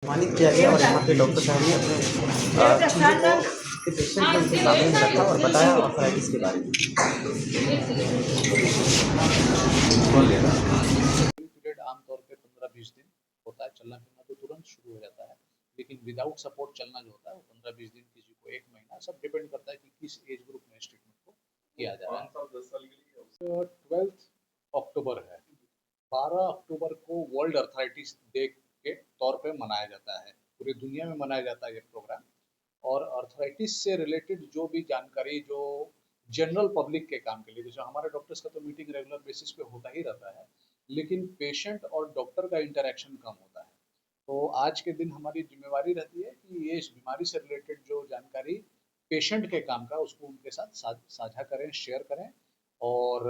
सम्मानित किया गया और यहाँ पे डॉक्टर साहब ने अपने चीज़ों को पेशेंट के उनके सामने में रखा और बताया आर्थराइटिस के बारे में। पीरियड आमतौर पे 15-20 दिन होता है, चलना फिरना तो तुरंत शुरू हो जाता है, लेकिन विदाउट सपोर्ट चलना जो होता है वो 15-20 दिन, किसी को 1 महीना, सब डिपेंड करता है कि किस एज ग्रुप में इस ट्रीटमेंट को किया जा रहा है। 12 अक्टूबर है, 12 अक्टूबर को वर्ल्ड अर्थराइटिस डे के तौर पे मनाया जाता है, पूरी दुनिया में मनाया जाता है ये प्रोग्राम। और अर्थराइटिस से रिलेटेड जो भी जानकारी जो जनरल पब्लिक के काम के लिए, जैसे हमारे डॉक्टर्स का तो मीटिंग रेगुलर बेसिस पे होता ही रहता है, लेकिन पेशेंट और डॉक्टर का इंटरेक्शन कम होता है। तो आज के दिन हमारी जिम्मेवारी रहती है कि ये इस बीमारी से रिलेटेड जो जानकारी पेशेंट के काम का, उसको उनके साथ साझा करें, शेयर करें। और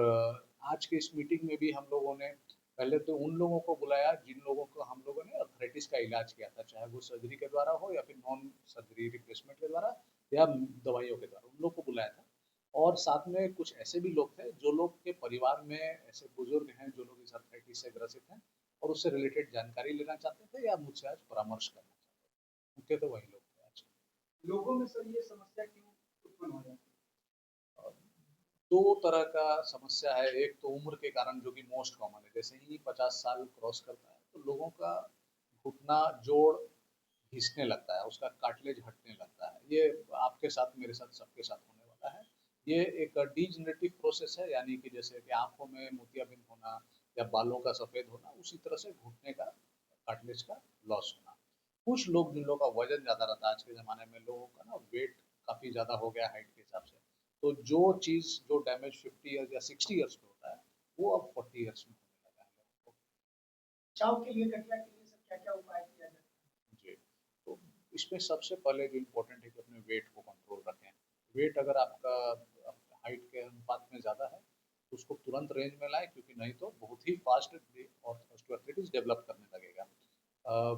आज के इस मीटिंग में भी हम लोगों ने पहले तो उन लोगों को बुलाया जिन लोगों को हम लोगों ने अर्थराइटिस का इलाज किया था, चाहे वो सर्जरी के द्वारा हो या फिर नॉन सर्जरी रिप्लेसमेंट के द्वारा या दवाइयों के द्वारा, उन लोग को बुलाया था। और साथ में कुछ ऐसे भी लोग थे जो लोग के परिवार में ऐसे बुजुर्ग हैं जो लोग इस अर्थराइटिस से ग्रसित हैं और उससे रिलेटेड जानकारी लेना चाहते थे या मुझसे आज परामर्श करना चाहते थे। मुख्य तो वही लोग थे आज। लोगों में सर ये समस्या क्यों उत्पन्न हो जाती और दो तरह का समस्या है, एक तो उम्र के कारण जो कि मोस्ट कॉमन है, जैसे ही 50 साल क्रॉस करता है तो लोगों का घुटना जोड़ घिसने लगता है, उसका कार्टिलेज हटने लगता है। ये आपके साथ, मेरे साथ, सबके साथ होने वाला है। ये एक डीजनरेटिव प्रोसेस है, यानी कि जैसे कि आंखों में मोतियाबिंद होना या बालों का सफेद होना, उसी तरह से घुटने का कार्टिलेज का लॉस होना। कुछ लोग जिन लोगों का वजन ज्यादा रहता है, आज के जमाने में लोगों का ना वेट काफी ज्यादा हो गया हाइट के हिसाब से, तो जो चीज जो डैमेज 50 ईयर्स या 60 ईयर्स में होता है वो अब 40 ईयर्स में होने लगा है लोगों को। बचाव के लिए कटिया के लिए सर क्या क्या उपाय किया जाता है? जी, तो इसमें सबसे पहले जो इम्पोर्टेंट है कि अपने वेट को कंट्रोल रखें। वेट अगर आपका हाइट के अनुपात में ज़्यादा है तो उसको तुरंत रेंज में लाएं, क्योंकि नहीं तो बहुत ही फास्ट ऑस्टियोआर्थराइटिस डेवलप करने लगेगा।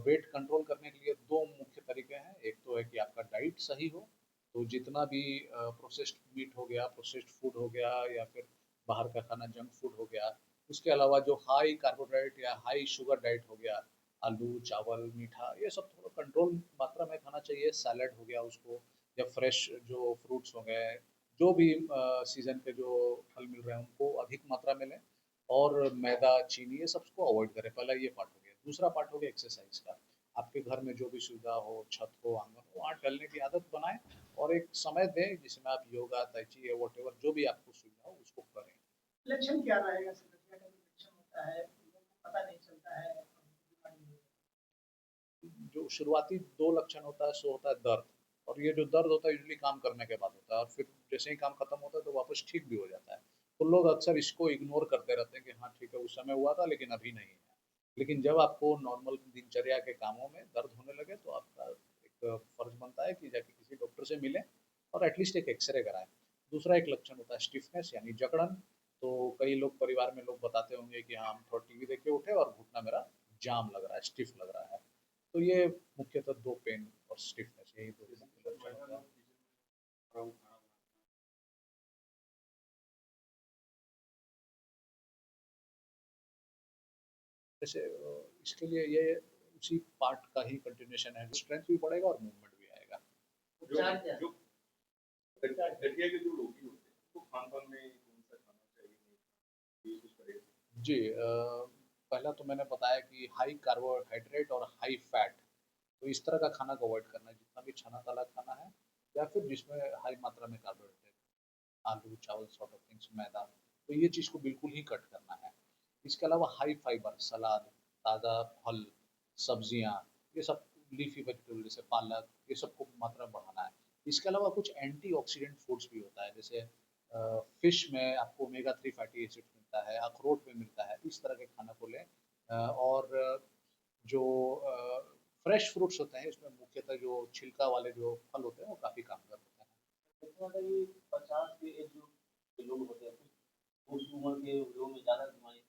वेट कंट्रोल करने के लिए दो मुख्य तरीके हैं, एक तो है कि आपका डाइट सही हो, तो जितना भी प्रोसेस्ड मीट हो गया, प्रोसेस्ड फूड हो गया, या फिर बाहर का खाना जंक फूड हो गया, उसके अलावा जो हाई कार्बोहाइड्रेट या हाई शुगर डाइट हो गया, आलू चावल मीठा, ये सब थोड़ा कंट्रोल मात्रा में खाना चाहिए। सैलड हो गया उसको, या फ्रेश जो फ्रूट्स हो गए, जो भी सीजन के जो फल मिल रहे हैं उनको अधिक मात्रा में लें। और मैदा चीनी ये सबको अवॉइड करें, पहला ये पार्ट हो गया। दूसरा पार्ट हो गया एक्सरसाइज का। आपके घर में जो भी सुविधा हो, छत हो, आंगन हो, वहाँ टहलने की आदत बनाएं और एक समय दें जिसमें आप योगा, tai chi या वॉटेवर जो भी आपको सुविधा हो उसको करें। लक्षण क्या रहेगा सर? कटिया का जो लक्षण होता है लोगों को पता नहीं चलता है जो शुरुआती दो लक्षण होता है सो होता है दर्द, और ये जो दर्द होता है यूजुअली काम करने के बाद होता है, और फिर जैसे ही काम खत्म होता है तो वापस ठीक भी हो जाता है। तो लोग अक्सर इसको इग्नोर करते रहते हैं कि हाँ ठीक है, उस समय हुआ था लेकिन अभी नहीं है। लेकिन जब आपको नॉर्मल दिनचर्या के कामों में दर्द होने लगे तो आपका एक फर्ज बनता है कि जाके किसी डॉक्टर से मिलें और एटलीस्ट एक एक्सरे कराएं। दूसरा एक लक्षण होता है स्टिफनेस यानी जकड़न। तो कई लोग परिवार में लोग बताते होंगे कि हाँ हम थोड़ा टीवी देख के उठे और घुटना मेरा जाम लग रहा है, स्टिफ लग रहा है। तो ये मुख्यतः दो पेन और स्टिफनेस, यही दो मुख्य लक्षण होते हैं। जैसे इसके लिए ये उसी पार्ट का ही कंटिन्यूशन है, स्ट्रेंथ भी बढ़ेगा और मूवमेंट भी आएगा। उपचार क्या है? जो गठिया के जो रोगी होते हैं तो खान पान में कौन सा खाना चाहिए, ये कुछ करेगा? जी, पहला तो मैंने बताया कि हाई कार्बोहाइड्रेट और हाई फैट, तो इस तरह का खाना को अवॉइड करना है, जितना भी छना तला खाना है या फिर जिसमें हाई मात्रा में कार्बोहाइड्रेट, आलू चावल सॉर्ट ऑफ थिंग्स, मैदा, तो ये चीज़ को बिल्कुल ही कट करना है। इसके अलावा हाई फाइबर सलाद, ताज़ा फल, सब्जियां, ये सब लीफी वेजिटेबल जैसे पालक, ये सबको मात्रा में बढ़ाना है। इसके अलावा कुछ एंटीऑक्सीडेंट फूड्स भी होता है, जैसे फिश में आपको ओमेगा 3 फैटी एसिड मिलता है, अखरोट में मिलता है, इस तरह के खाना को लें। और जो फ्रेश फ्रूट्स होते हैं इसमें मुख्यतः जो छिलका वाले जो फल होते हैं वो काफ़ी कामगार होते हैं। देखा ये 50 के एज ग्रुप के लोग होते हैं, उस उम्र के लोगों में ज़्यादा बीमारी।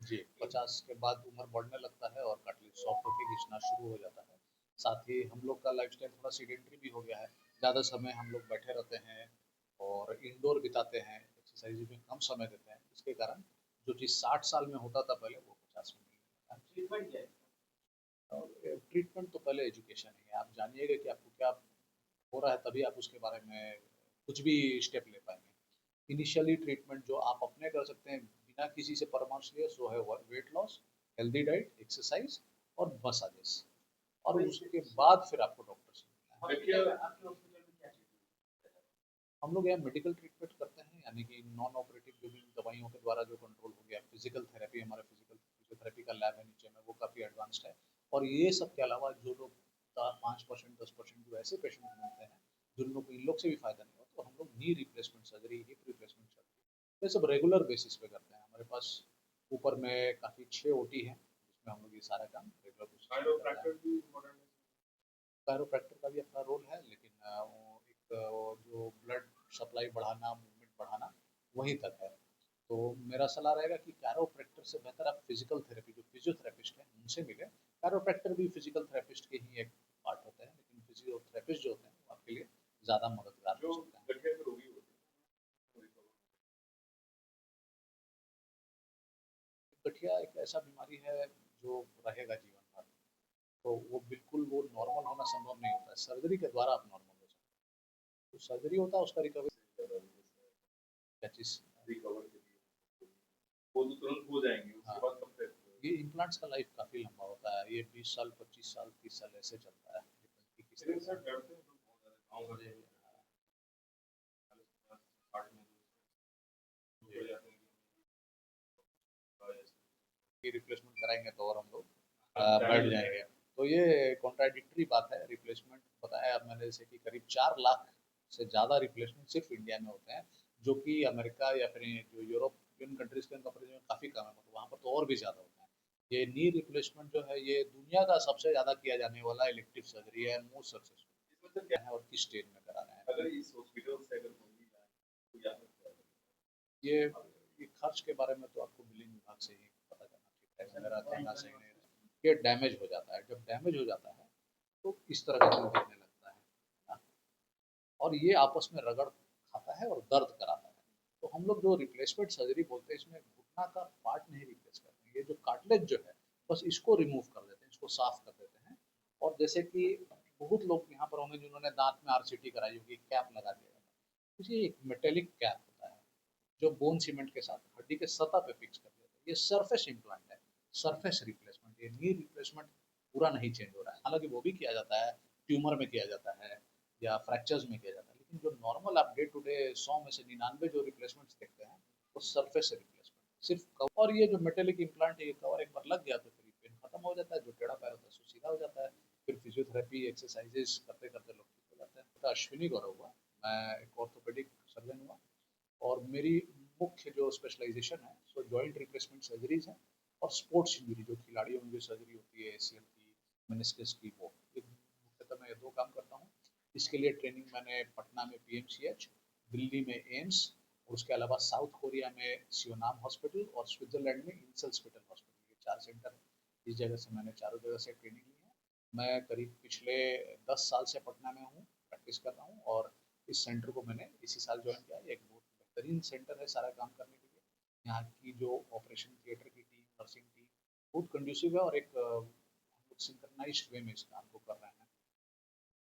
जी, 50 के बाद उम्र बढ़ने लगता है और कार्टिलेज सॉफ्ट होके घिसना शुरू हो जाता है। साथ ही हम लोग का लाइफस्टाइल थोड़ा सीडेंटरी भी हो गया है, ज़्यादा समय हम लोग बैठे रहते हैं और इंडोर बिताते हैं, एक्सरसाइज में कम समय देते हैं, इसके कारण जो चीज़ 60 साल में होता था पहले वो 50 में नहीं होता है। ट्रीटमेंट क्या है? और ट्रीटमेंट तो पहले एजुकेशन है, आप जानिएगा कि आपको क्या हो रहा है, तभी आप उसके बारे में कुछ भी स्टेप ले पाएंगे। इनिशियली ट्रीटमेंट जो आप अपने कर सकते हैं बिना किसी से परामर्श लिए, सो है weight loss, healthy diet, exercise और मसाजेस, और उसके बाद फिर आपको डॉक्टर से मिलना है। हॉस्पिटल आपके हॉस्पिटल में क्या चीज है? हम लोग यहाँ मेडिकल ट्रीटमेंट करते हैं, यानी कि नॉन ऑपरेटिव जो भी दवाइयों के द्वारा जो कंट्रोल हो गया, फिजिकल थेरेपी, हमारा फिजिकल फिजियोथेरेपी का लैब है नीचे में, वो काफ़ी एडवांस्ड है। और ये सब के अलावा जो लोग 5% 10% जो ऐसे पेशेंट मिलते हैं जिन लोग इन लोग से भी फायदा नहीं होता, तो हम लोग knee replacement surgery, hip replacement surgery, ये सब रेगुलर बेसिस पे करते हैं। हमारे पास ऊपर में काफ़ी 6 OT हैं जिसमें हम लोग ये सारा काम रेगुलर बेसिस पे करते हैं। काइरोप्रैक्टर भी इम्पोर्टेंट है। कायरोप्रैक्टर का भी अपना रोल है, लेकिन वो एक वो जो ब्लड सप्लाई बढ़ाना, मूवमेंट बढ़ाना, वहीं तक है। तो मेरा सलाह रहेगा कि कायरोप्रैक्टर से बेहतर आप फिजिकल थेरेपी, जो फिजियोथेरेपिस्ट हैं उनसे मिलें। कायरोप्रैक्टर भी फिजिकल थेरेपिस्ट के ही एक पार्ट होते हैं, लेकिन फिजियोथेरेपिस्ट जो होते हैं वो आपके लिए ज़्यादा मददगार जो हो सकते हैं। गठिया के रोगी होते हैं गठिया एक ऐसा बीमारी है जो रहेगा जीवन भर, तो वो बिल्कुल वो नॉर्मल होना संभव नहीं होता है, सर्जरी के द्वारा आप नॉर्मल हो सकते हैं। तो सर्जरी होता है, उसका रिकवरी क्या चीज़, रिकवर के लिए वो तो तुरंत हो जाएंगे, उसके हाँ, बाद कब तक ये इम्प्लांट्स का लाइफ काफ़ी लंबा होता है, ये 20 साल 25 साल 30 साल ऐसे चलता है, डिपेंड कि किस लेकिन तरह सर डरते हैं लोग बहुत ज़्यादा गाँव घर से। में 40 में जुड़ जाते हैं की रिप्लेसमेंट कराएंगे तो और हम लोग बढ़ जाएंगे। तो ये कॉन्ट्राडिक्टरी बात है। रिप्लेसमेंट बताया अब मैंने जैसे कि करीब 4 लाख से ज़्यादा रिप्लेसमेंट सिर्फ इंडिया में होते हैं, जो कि अमेरिका या फिर जो यूरोपियन कंट्रीज के कंपेरिजन में काफ़ी कम है, मतलब वहाँ पर तो और भी ज़्यादा होता है। ये नी रिप्लेसमेंट जो है ये दुनिया का सबसे ज़्यादा किया जाने वाला इलेक्टिव सर्जरी है, मोस्ट सक्सेसफुल। इसमें सर क्या है और किस स्टेज में करा रहे हैं अगर इस हॉस्पिटल से अगर कोई भी जाए तो या ये ये खर्च के बारे में तो आपको बिलिंग विभाग से ही पता करना ठीक है, मेरा कहना सही नहीं है। ये डैमेज हो जाता है, जब डैमेज हो जाता है तो इस तरह का चीज दिखने लगता है ना? और ये आपस में रगड़ खाता है और दर्द कराता है। तो हम लोग जो रिप्लेसमेंट सर्जरी बोलते हैं, इसमें घुटना का पार्ट नहीं रिप्लेस करते हैं, ये जो कार्टिलेज जो है बस इसको रिमूव कर देते हैं, इसको साफ कर देते हैं। और जैसे कि बहुत लोग यहाँ पर होंगे जिन्होंने दांत में RCT कराई होगी, कैप लगा दिया जाता है, तो ये एक मेटेलिक कैप होता है जो बोन सीमेंट के साथ हड्डी के सतह पे फिक्स कर देते हैं। ये सरफेस इम्प्लांट है, सरफेस रिप्लेसमेंट, ये नी रिप्लेसमेंट पूरा नहीं चेंज हो रहा है। हालांकि वो भी किया जाता है, ट्यूमर में किया जाता है या फ्रैक्चर्स में किया जाता है, लेकिन जो नॉर्मल आप डे टू डे 100 में से 99 जो रिप्लेसमेंट्स देखते हैं वो सरफेस रिप्लेसमेंट सिर्फ कवर। और ये जो मेटेलिक इम्प्लांट है, ये कवर एक बार लग गया तो फिर पेन खत्म हो जाता है, जो टेढ़ा पैर होता है वो सीधा हो जाता है, फिर फिजियोथेरेपी एक्सरसाइजेस करते करते लोग ठीक हो जाते हैं। तो अश्विनी गौरव हुआ, मैं एक ऑर्थोपेडिक सर्जन हुआ, और मेरी मुख्य जो स्पेशलाइजेशन है सो जॉइंट रिप्लेसमेंट सर्जरीज है और स्पोर्ट्स इंजरी, जो खिलाड़ियों में जो सर्जरी होती है ACL की, मेनिस्कस की, वो मुख्यतः मैं ये 2 काम करता हूँ। इसके लिए ट्रेनिंग मैंने पटना में PMCH, दिल्ली में एम्स, और उसके अलावा साउथ कोरिया में सियोनाम हॉस्पिटल और स्विट्जरलैंड में इंसल्सपिटल हॉस्पिटल, ये 4 सेंटर इस जगह से मैंने चारों जगह से ट्रेनिंग ली है। मैं करीब पिछले 10 साल से पटना में हूँ, प्रैक्टिस कर रहा हूँ, और इस सेंटर को मैंने इसी साल ज्वाइन किया। एक बहुत बेहतरीन सेंटर है सारा काम करने के लिए। यहाँ की जो ऑपरेशन थिएटर की टीम, नर्सिंग टीम बहुत कंड्यूसिव है, और एक हम लोग सिंक्रनाइज्ड वे में इस काम को कर रहे हैं।